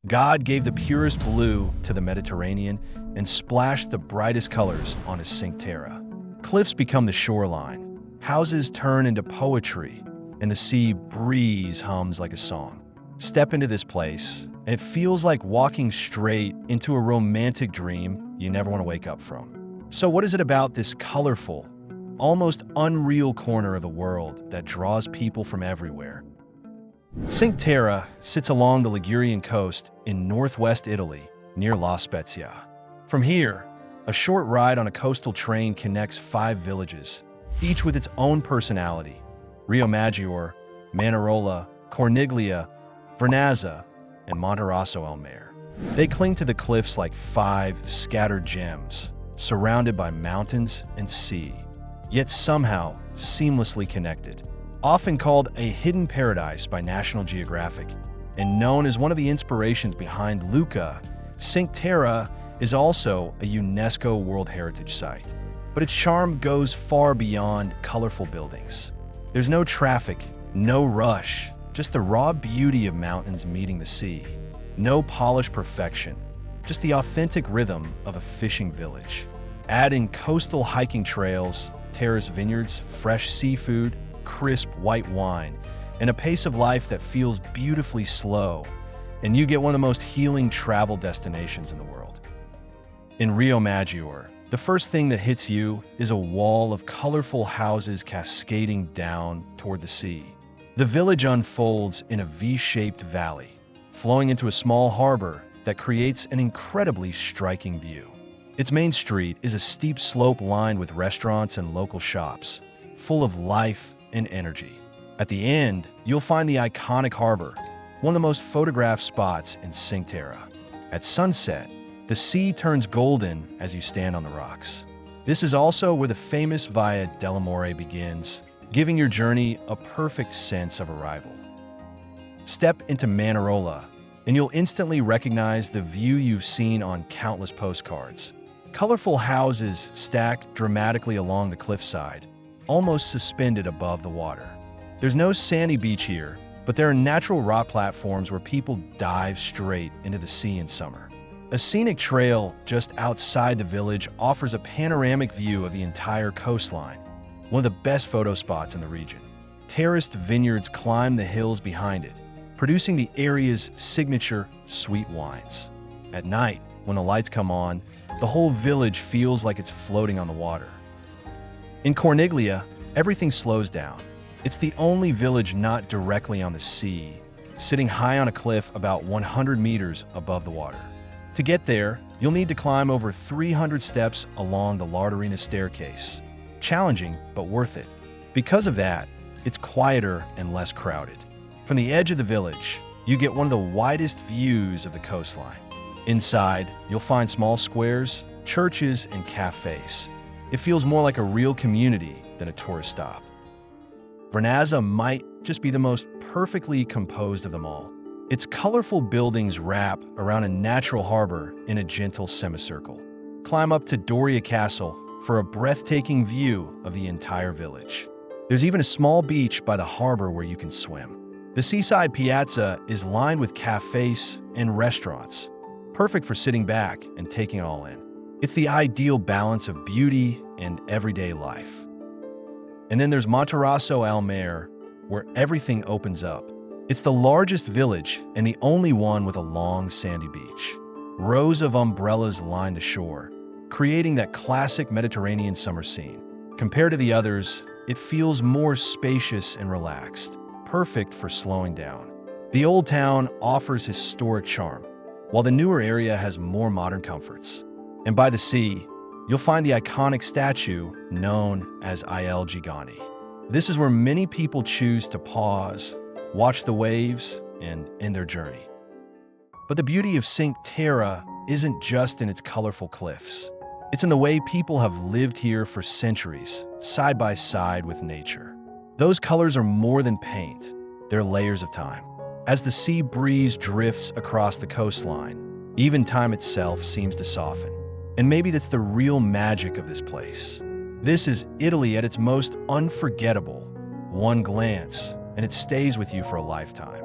God gave the purest blue to the Mediterranean and splashed the brightest colors on his Cinque Terre. Cliffs become the shoreline, houses turn into poetry, and the sea breeze hums like a song. Step into this place, and it feels like walking straight into a romantic dream you never want to wake up from. So what is it about this colorful, almost unreal corner of the world that draws people from everywhere? Cinque Terre sits along the Ligurian coast in northwest Italy, near La Spezia. From here, a short ride on a coastal train connects 5 villages, each with its own personality: Riomaggiore, Manarola, Corniglia, Vernazza, and Monterosso al Mare. They cling to the cliffs like 5 scattered gems, surrounded by mountains and sea, yet somehow seamlessly connected. Often called a hidden paradise by National Geographic and known as one of the inspirations behind Lucca, Cinque Terre is also a UNESCO World Heritage Site. But its charm goes far beyond colorful buildings. There's no traffic, no rush, just the raw beauty of mountains meeting the sea. No polished perfection, just the authentic rhythm of a fishing village. Add in coastal hiking trails, terrace vineyards, fresh seafood, crisp white wine, and a pace of life that feels beautifully slow, and you get one of the most healing travel destinations in the world. In Riomaggiore, the first thing that hits you is a wall of colorful houses cascading down toward the sea. The village unfolds in a V-shaped valley, flowing into a small harbor that creates an incredibly striking view. Its main street is a steep slope lined with restaurants and local shops, full of life and energy. At the end, you'll find the iconic harbor, one of the most photographed spots in Cinque Terre. At sunset, the sea turns golden as you stand on the rocks. This is also where the famous Via dell'Amore begins, giving your journey a perfect sense of arrival. Step into Manarola, and you'll instantly recognize the view you've seen on countless postcards. Colorful houses stack dramatically along the cliffside, almost suspended above the water. There's no sandy beach here, but there are natural rock platforms where people dive straight into the sea in summer. A scenic trail just outside the village offers a panoramic view of the entire coastline, one of the best photo spots in the region. Terraced vineyards climb the hills behind it, producing the area's signature sweet wines. At night, when the lights come on, the whole village feels like it's floating on the water. In Corniglia, everything slows down. It's the only village not directly on the sea, sitting high on a cliff about 100 meters above the water. To get there, you'll need to climb over 300 steps along the Larderina staircase. Challenging, but worth it. Because of that, it's quieter and less crowded. From the edge of the village, you get one of the widest views of the coastline. Inside, you'll find small squares, churches, and cafes. It feels more like a real community than a tourist stop. Vernazza might just be the most perfectly composed of them all. Its colorful buildings wrap around a natural harbor in a gentle semicircle. Climb up to Doria Castle for a breathtaking view of the entire village. There's even a small beach by the harbor where you can swim. The seaside piazza is lined with cafes and restaurants, perfect for sitting back and taking it all in. It's the ideal balance of beauty and everyday life. And then there's Monterosso al Mare, where everything opens up. It's the largest village and the only one with a long sandy beach. Rows of umbrellas line the shore, creating that classic Mediterranean summer scene. Compared to the others, it feels more spacious and relaxed, perfect for slowing down. The old town offers historic charm, while the newer area has more modern comforts. And by the sea, you'll find the iconic statue known as Il Gigante. This is where many people choose to pause, watch the waves, and end their journey. But the beauty of Cinque Terre isn't just in its colorful cliffs. It's in the way people have lived here for centuries, side by side with nature. Those colors are more than paint, they're layers of time. As the sea breeze drifts across the coastline, even time itself seems to soften. And maybe that's the real magic of this place. This is Italy at its most unforgettable. One glance, and it stays with you for a lifetime.